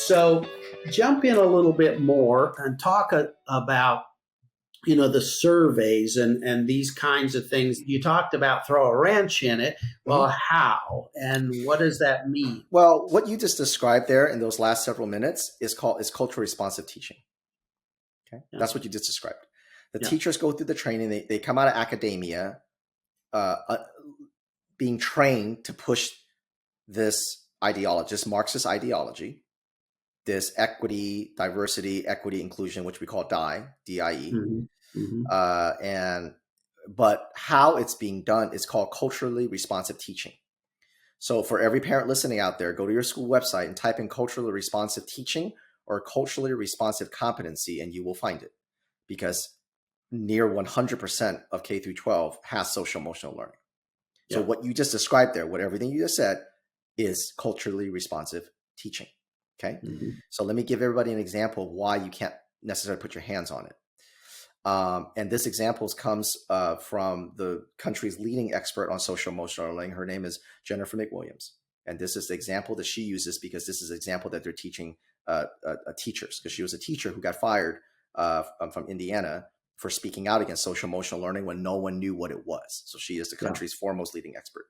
So jump in a little bit more and talk about the surveys and these kinds of things. You talked about throw a wrench in it. Well, how and what does that mean? Well, what you just described there in those last several minutes is culturally responsive teaching. Okay, that's what you just described. The teachers go through the training. They come out of academia, being trained to push this ideology, this Marxist ideology, this equity, diversity, equity, inclusion, which we call DIE, D-I-E. But how it's being done is called culturally responsive teaching. So for every parent listening out there, go to your school website and type in culturally responsive teaching or culturally responsive competency, and you will find it, because near 100% of K through 12 has social emotional learning. So what you just described there, everything you just said, is culturally responsive teaching. Okay. So let me give everybody an example of why you can't necessarily put your hands on it. And this example comes from the country's leading expert on social emotional learning. Her name is Jennifer McWilliams. And this is the example that she uses because this is an example that they're teaching teachers, because she was a teacher who got fired from Indiana for speaking out against social emotional learning when no one knew what it was. So she is the country's foremost leading expert.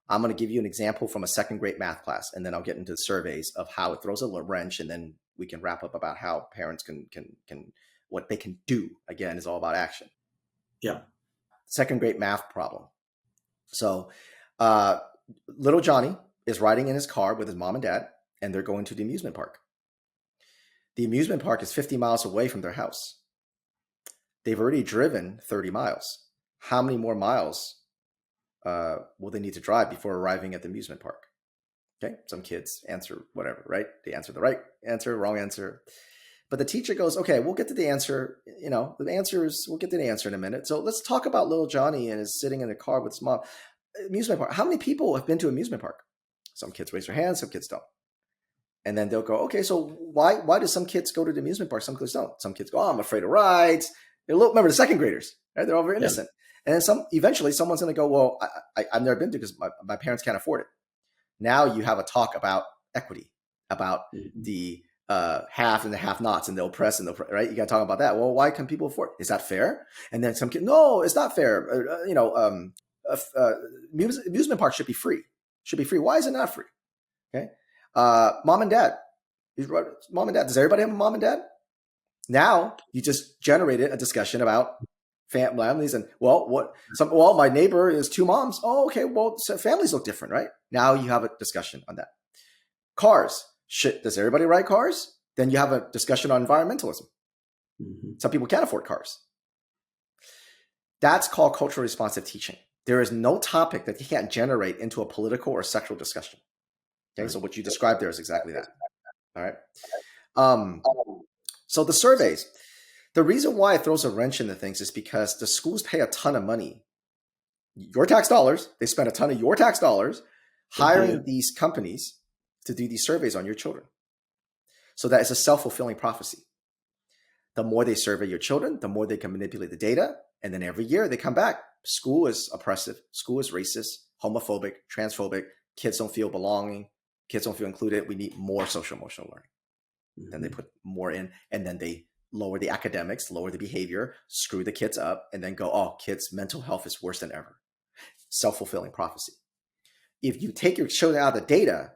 I'm going to give you an example from a second grade math class, and then I'll get into the surveys of how it throws a wrench, and then we can wrap up about how parents can what they can do. Again, is all about action. Yeah. Second grade math problem. So little Johnny is riding in his car with his mom and dad, and they're going to the amusement park. The amusement park is 50 miles away from their house. They've already driven 30 miles. How many more miles will they need to drive before arriving at the amusement park? Okay, some kids answer whatever, right? They answer the right answer, wrong answer. But the teacher goes, okay, we'll get to the answer. We'll get to the answer in a minute. So let's talk about little Johnny and is sitting in the car with his mom. Amusement park. How many people have been to amusement park? Some kids raise their hands, some kids don't. And then they'll go, okay, so why do some kids go to the amusement park? Some kids don't. Some kids go, oh, I'm afraid of rides. Remember the second graders, right? They're all very innocent. And then eventually someone's going to go, well, I've never been to because my parents can't afford it. Now you have a talk about equity, about the have and the have-nots and the oppressed and the right. You got to talk about that. Well, why can people afford it? Is that fair? And then some kid, no, it's not fair. Amusement park should be free. Why is it not free? Okay. Mom and dad. Mom and dad. Does everybody have a mom and dad? Now you just generated a discussion about families and my neighbor is two moms. Oh, okay. Well, so families look different, right? Now you have a discussion on that. Cars. Does everybody ride cars? Then you have a discussion on environmentalism. Some people can't afford cars. That's called culturally responsive teaching. There is no topic that you can't generate into a political or sexual discussion. Okay, so what you described there is exactly that. All right. So the surveys, the reason why it throws a wrench into things is because the schools pay a ton of money, your tax dollars. They spend a ton of your tax dollars hiring these companies to do these surveys on your children. So that is a self-fulfilling prophecy. The more they survey your children, the more they can manipulate the data. And then every year they come back. School is oppressive. School is racist, homophobic, transphobic. Kids don't feel belonging. Kids don't feel included. We need more social emotional learning. Then they put more in, and then they lower the academics, lower the behavior, screw the kids up, and then go, oh, kids' mental health is worse than ever. Self-fulfilling prophecy. If you take your children out of the data,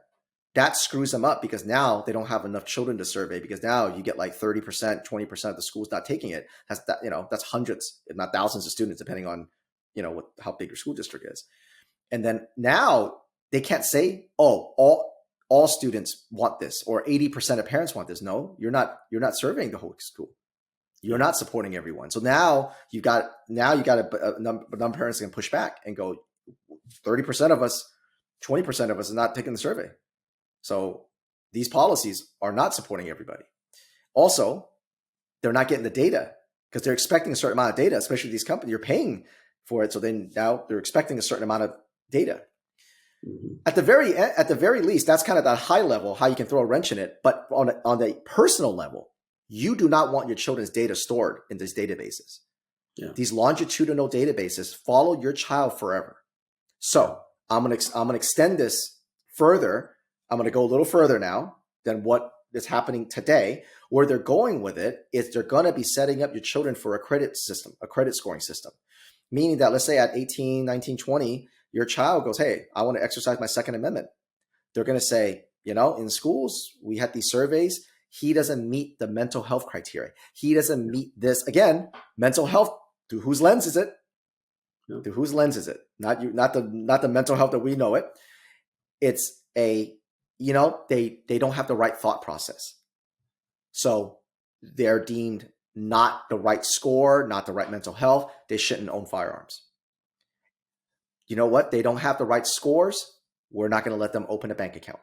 that screws them up because now they don't have enough children to survey, because now you get like 30%, 20% of the schools not taking it. That's hundreds, if not thousands of students, depending on, how big your school district is. And then now they can't say, oh, all students want this, or 80% of parents want this. No, you're not surveying the whole school. You're not supporting everyone. So now you got a number of parents can push back and go, 30% of us, 20% of us is not taking the survey. So these policies are not supporting everybody. Also, they're not getting the data because they're expecting a certain amount of data, especially these companies. You're paying for it. So then now they're expecting a certain amount of data. At the very least, that's kind of that high level, how you can throw a wrench in it. But on a personal level, you do not want your children's data stored in these databases. These longitudinal databases follow your child forever. So I'm gonna extend this further. I'm going to go a little further now than what that's happening today. Where they're going with it is they're going to be setting up your children for a credit system, a credit scoring system. Meaning that, let's say at 18, 19, 20, your child goes, hey, I want to exercise my Second Amendment. They're going to say, in schools, we had these surveys. He doesn't meet the mental health criteria. He doesn't meet this. Again, mental health, through whose lens is it? Yep. Through whose lens is it? Not the mental health that we know it. It's they don't have the right thought process. So they're deemed not the right score, not the right mental health. They shouldn't own firearms. You know what? They don't have the right scores. We're not going to let them open a bank account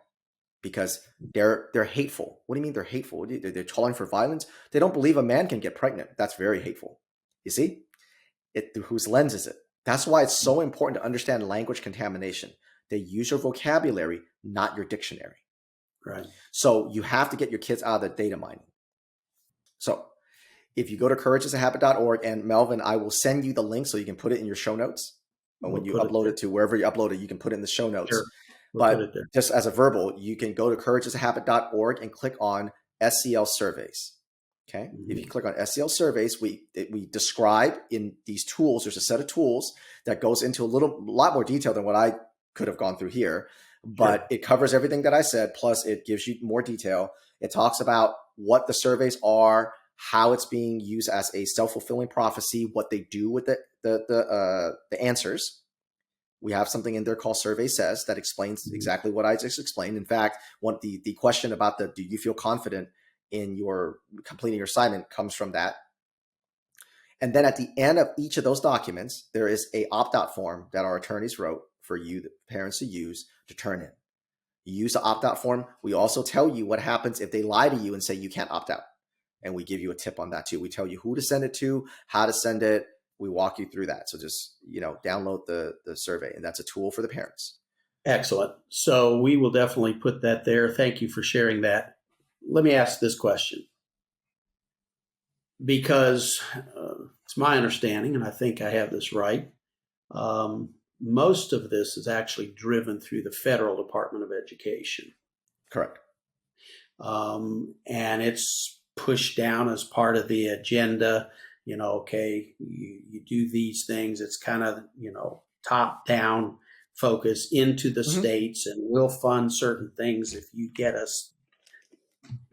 because they're hateful. What do you mean they're hateful? They're calling for violence. They don't believe a man can get pregnant. That's very hateful. You see? Through whose lens is it? That's why it's so important to understand language contamination. They use your vocabulary, not your dictionary. Right. So you have to get your kids out of the data mining. So if you go to courageasahabit.org, and Melvin, I will send you the link so you can put it in your show notes. And when you upload it to wherever you upload it, you can put it in the show notes. Sure. But just as a verbal, you can go to courageasahabit.org and click on SEL surveys. Okay. Mm-hmm. If you click on SEL surveys, we describe in these tools, there's a set of tools that goes into a lot more detail than what I could have gone through here, but It covers everything that I said. Plus it gives you more detail. It talks about what the surveys are, how it's being used as a self-fulfilling prophecy, what they do with the answers. We have something in there called Survey Says that explains exactly what I just explained. In fact, the question about do you feel confident in your completing your assignment comes from that. And then at the end of each of those documents, there is a opt-out form that our attorneys wrote for you, the parents, to use to turn in. You use the opt-out form. We also tell you what happens if they lie to you and say you can't opt out. And we give you a tip on that too. We tell you who to send it to, how to send it. We walk you through that. So just, download the survey, and that's a tool for the parents. Excellent. So we will definitely put that there. Thank you for sharing that. Let me ask this question, because it's my understanding, and I think I have this right. Most of this is actually driven through the federal Department of Education. Correct. And it's pushed down as part of the agenda. You do these things. It's kind of, top down focus into the states, and we'll fund certain things if you get us.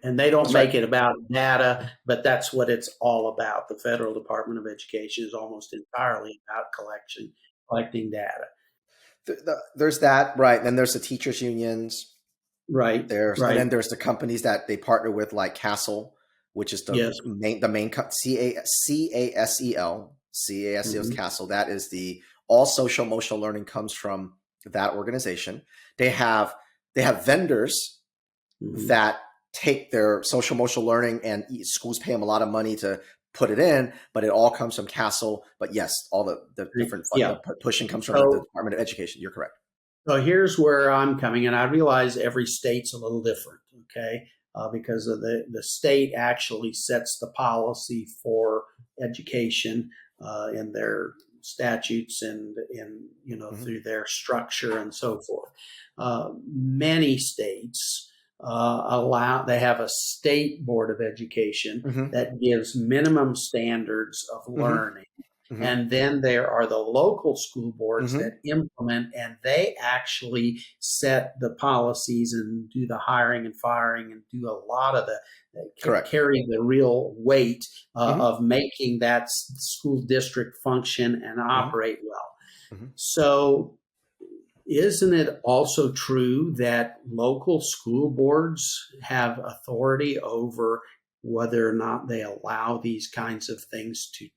And they don't make it about data, but that's what it's all about. The federal Department of Education is almost entirely about collecting data. There's that, right? Then there's the teachers unions, right? And then there's the companies that they partner with, like CASEL, which is the main CASEL. CASEL is CASEL. That is all social emotional learning comes from that organization. They have vendors that take their social emotional learning, and schools pay them a lot of money to put it in, but it all comes from CASEL. But yes, all the different the pushing comes from the Department of Education. You're correct. So here's where I'm coming, and I realize every state's a little different, okay? Because of the state actually sets the policy for education in their statutes and through their structure and so forth. Many states they have a state board of education that gives minimum standards of learning. And then there are the local school boards that implement, and they actually set the policies and do the hiring and firing and do a lot of carry the real weight of making that school district function and operate well. So isn't it also true that local school boards have authority over whether or not they allow these kinds of things to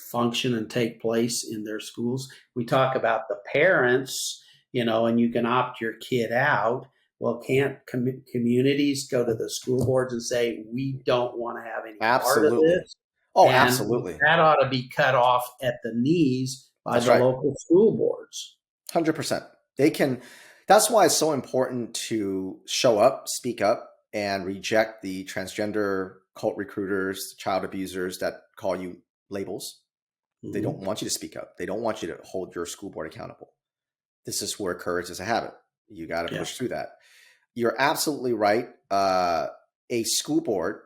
function and take place in their schools? We talk about the parents, and you can opt your kid out. Well, can't communities go to the school boards and say, we don't want to have any part of this? Oh, and absolutely. That ought to be cut off at the knees by local school boards. 100%. They can. That's why it's so important to show up, speak up, and reject the transgender cult recruiters, child abusers that call you labels. They don't want you to speak up. They don't want you to hold your school board accountable. This is where courage is a habit. You got to push through that. You're absolutely right. a school board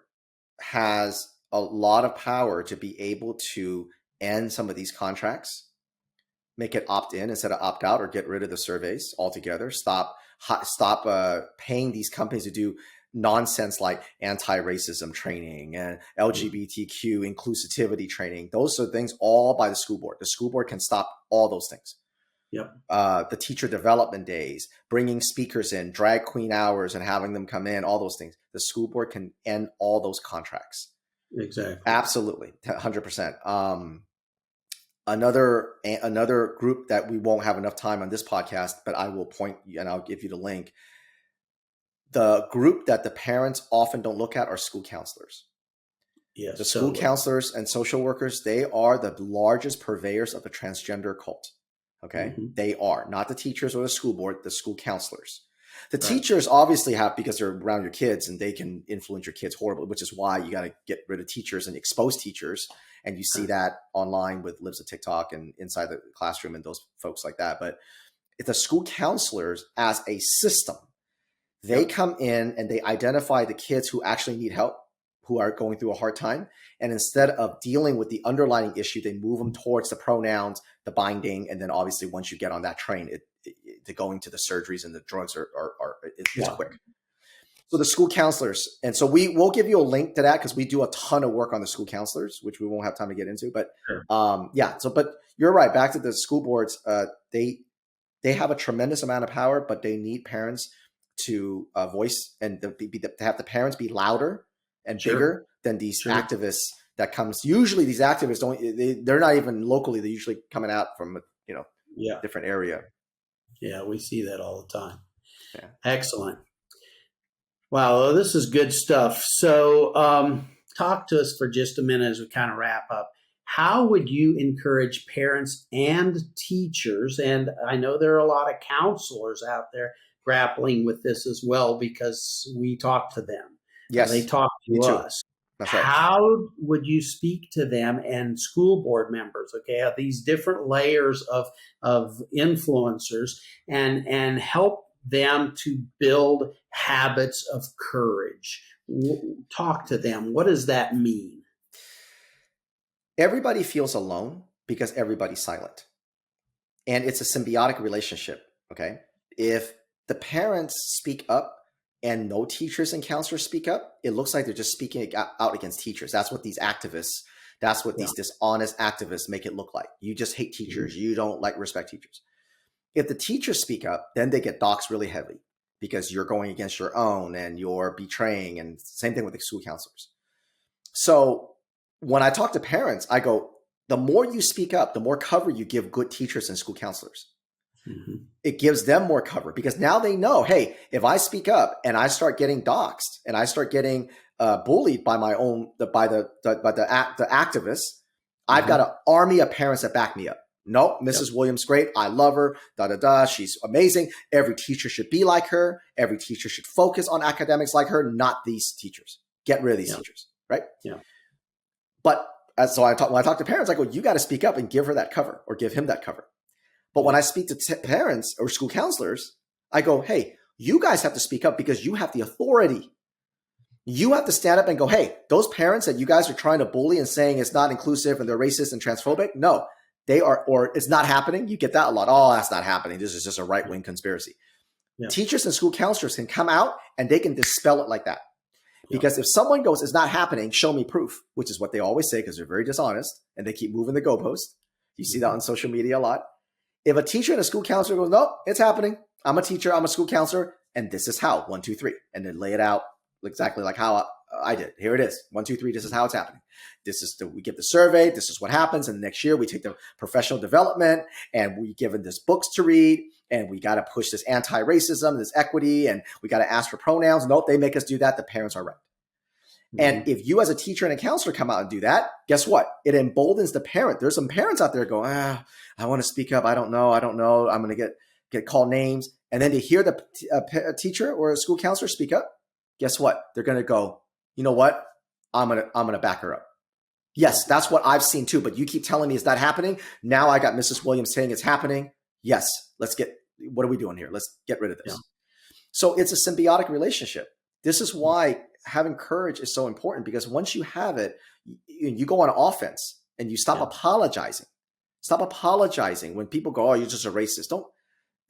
has a lot of power to be able to end some of these contracts, make it opt-in instead of opt-out, or get rid of the surveys altogether. Stop paying these companies to do nonsense like anti-racism training and LGBTQ inclusivity training. Those are things all by the school board. The school board can stop all those things. Yep. The teacher development days, bringing speakers in, drag queen hours and having them come in, all those things. The school board can end all those contracts. Exactly. Absolutely. 100%. Another group that we won't have enough time on this podcast, but I will point you and I'll give you the link. The group that the parents often don't look at are school counselors. Yes. The school counselors and social workers, they are the largest purveyors of the transgender cult. Okay. Mm-hmm. They are not the teachers or the school board, the school counselors. The teachers obviously have, because they're around your kids and they can influence your kids horribly, which is why you got to get rid of teachers and expose teachers. And you see that online with Lives of TikTok and Inside the Classroom and those folks like that. But if the school counselors as a system, they come in and they identify the kids who actually need help, who are going through a hard time. And instead of dealing with the underlying issue, they move them towards the pronouns, the binding. And then obviously once you get on that train, the going to the surgeries and the drugs it's quick. So the school counselors, and so we'll give you a link to that because we do a ton of work on the school counselors, which we won't have time to get into. But but you're right. Back to the school boards, they have a tremendous amount of power, but they need parents to voice and to have the parents be louder and bigger than these activists that comes. Usually these activists they're not even locally. They're usually coming out from a different area. Yeah, we see that all the time. Yeah. Excellent. Wow, this is good stuff. So talk to us for just a minute as we kind of wrap up. How would you encourage parents and teachers, and I know there are a lot of counselors out there grappling with this as well because we talk to them. Yes. They talk to us. That's right. How would you speak to them and school board members, okay, these different layers of influencers and help them to build habits of courage? Talk to them. What does that mean? Everybody feels alone because everybody's silent. And it's a symbiotic relationship, okay? If the parents speak up and no teachers and counselors speak up, it looks like they're just speaking out against teachers. That's what these activists, these dishonest activists make it look like. You just hate teachers. Mm-hmm. You don't respect teachers. If the teachers speak up, then they get doxxed really heavy because you're going against your own and you're betraying, and same thing with the school counselors. So when I talk to parents, I go, the more you speak up, the more cover you give good teachers and school counselors. Mm-hmm. It gives them more cover because now they know, hey, if I speak up and I start getting doxxed and I start getting bullied by the activists, mm-hmm. I've got an army of parents that back me up. No, Mrs. Williams, great. I love her. She's amazing. Every teacher should be like her. Every teacher should focus on academics like her, not these teachers. Get rid of these teachers, right? Yeah. But when I talk to parents, I go, you got to speak up and give her that cover or give him that cover. But when I speak to parents or school counselors, I go, hey, you guys have to speak up because you have the authority. You have to stand up and go, hey, those parents that you guys are trying to bully and saying it's not inclusive and they're racist and transphobic, no, they are, or it's not happening. You get that a lot. Oh, that's not happening. This is just a right-wing conspiracy. Yeah. Teachers and school counselors can come out and they can dispel it like that. Because if someone goes, it's not happening, show me proof, which is what they always say because they're very dishonest and they keep moving the goalpost. You see that on social media a lot. If a teacher and a school counselor goes, no, it's happening. I'm a teacher, I'm a school counselor, and this is how, 1, 2, 3, and then lay it out exactly like how I did. Here it is, 1, 2, 3, this is how it's happening. We get the survey, this is what happens, and the next year we take the professional development, and we given this books to read, and we got to push this anti-racism, this equity, and we got to ask for pronouns. Nope, they make us do that. The parents are right. Mm-hmm. And if you as a teacher and a counselor come out and do that, guess what? It emboldens the parent. There's some parents out there going, I want to speak up. I don't know. I'm going to get called names. And then they hear a teacher or a school counselor speak up. Guess what? They're going to go, you know what? I'm going to back her up. Yes, that's what I've seen too. But you keep telling me it's not happening. Now I got Mrs. Williams saying it's happening. Yes, what are we doing here? Let's get rid of this. Yeah. So it's a symbiotic relationship. This is why having courage is so important, because once you have it, you go on offense and you stop apologizing. Stop apologizing when people go, oh, you're just a racist.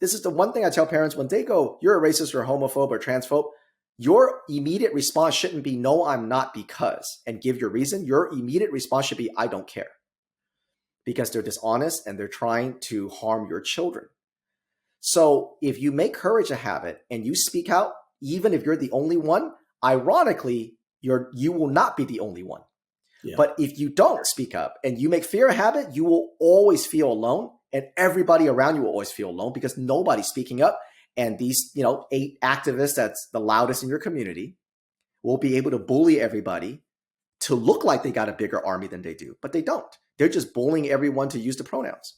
This is the one thing I tell parents when they go, you're a racist or a homophobe or transphobe. Your immediate response shouldn't be, no, I'm not, because, and give your reason. Your immediate response should be, I don't care. Because they're dishonest and they're trying to harm your children. So if you make courage a habit and you speak out, even if you're the only one, ironically, you will not be the only one. Yeah. But if you don't speak up and you make fear a habit, you will always feel alone, and everybody around you will always feel alone because nobody's speaking up. And these, 8 activists that's the loudest in your community will be able to bully everybody to look like they got a bigger army than they do, but they don't. They're just bullying everyone to use the pronouns.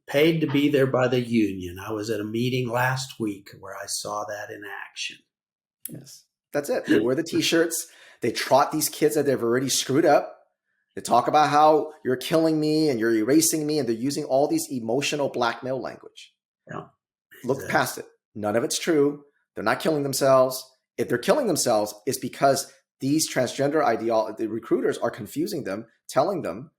Paid to be there by the union. I was at a meeting last week where I saw that in action. Yes, that's it. They wear the T-shirts. They trot these kids that they've already screwed up. They talk about how you're killing me and you're erasing me, and they're using all these emotional blackmail language. Yeah, look past it. None of it's true. They're not killing themselves. If they're killing themselves, it's because these transgender the recruiters are confusing them, telling them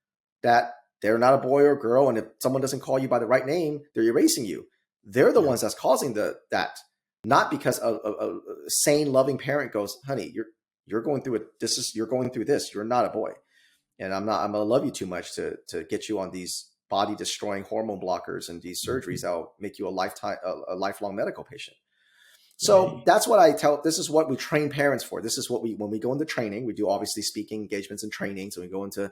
that they're not a boy or girl, and if someone doesn't call you by the right name, they're erasing you. They're the ones that's causing that, not because a sane, loving parent goes, honey, you're going through it. You're going through this. You're not a boy, and I'm gonna love you too much to get you on these body destroying hormone blockers and these surgeries that'll make you a lifelong medical patient. So that's what I tell. This is what we train parents for. This is what when we go into training, we do obviously speaking engagements and trainings, and we go into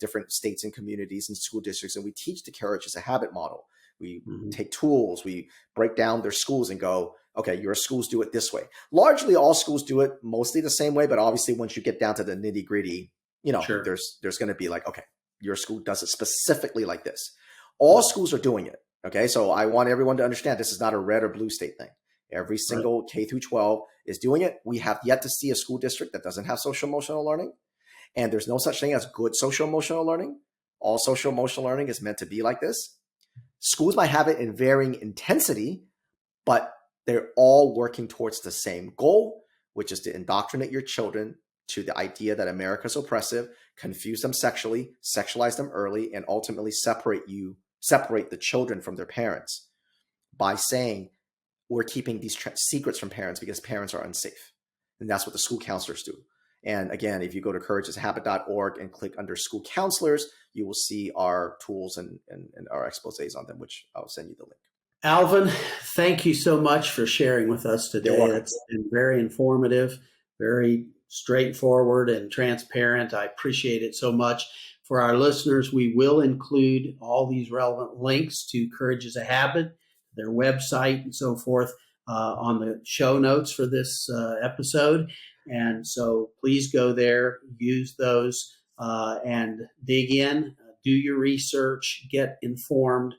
different states and communities and school districts, and we teach the courage as a habit model. We take tools, we break down their schools and go, okay, your schools do it this way. Largely all schools do it mostly the same way, but obviously once you get down to the nitty gritty, sure, there's going to be like, okay, your school does it specifically like this. All schools are doing it. Okay. So I want everyone to understand this is not a red or blue state thing. Every single K through 12 is doing it. We have yet to see a school district that doesn't have social emotional learning. And there's no such thing as good social emotional learning. All social emotional learning is meant to be like this. Schools might have it in varying intensity, but they're all working towards the same goal, which is to indoctrinate your children to the idea that America is oppressive, confuse them sexually, sexualize them early, and ultimately separate the children from their parents by saying, we're keeping these secrets from parents because parents are unsafe. And that's what the school counselors do. And again, if you go to courageasahabit.org and click under school counselors, you will see our tools and our exposés on them, which I'll send you the link. Alvin, thank you so much for sharing with us today. It's been very informative, very straightforward and transparent. I appreciate it so much. For our listeners, we will include all these relevant links to Courage is a Habit, their website and so forth on the show notes for this episode. And so please go there, use those and dig in, do your research, get informed.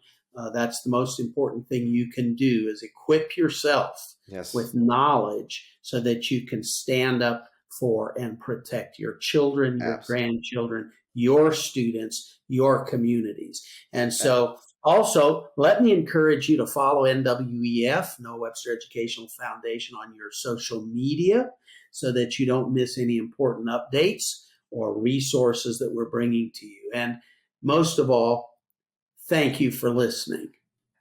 That's the most important thing you can do is equip yourself with knowledge so that you can stand up for and protect your children, your grandchildren, your students, your communities. And so also, let me encourage you to follow NWEF, Noah Webster Educational Foundation, on your social media so that you don't miss any important updates or resources that we're bringing to you. And most of all, thank you for listening.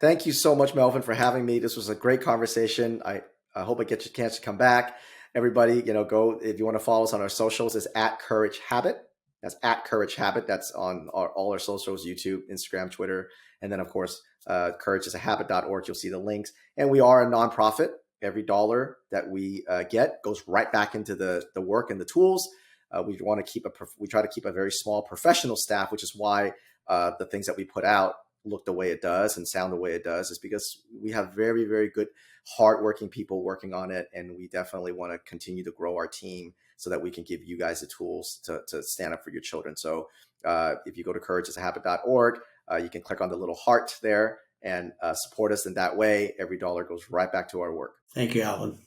Thank you so much, Melvin, for having me. This was a great conversation. I hope I get you a chance to come back. Everybody, go, if you want to follow us on our socials, it's @CourageHabit. That's @CourageHabit. That's on all our socials, YouTube, Instagram, Twitter. And then, of course, courageasahabit.org. You'll see the links. And we are a nonprofit. Every dollar that we get goes right back into the work and the tools. We try to keep a very small professional staff, which is why the things that we put out look the way it does and sound the way it does, is because we have very, very good, hardworking people working on it. And we definitely want to continue to grow our team so that we can give you guys the tools to stand up for your children. So if you go to courageasahabit.org, you can click on the little heart there and support us in that way. Every dollar goes right back to our work. Thank you, Alvin.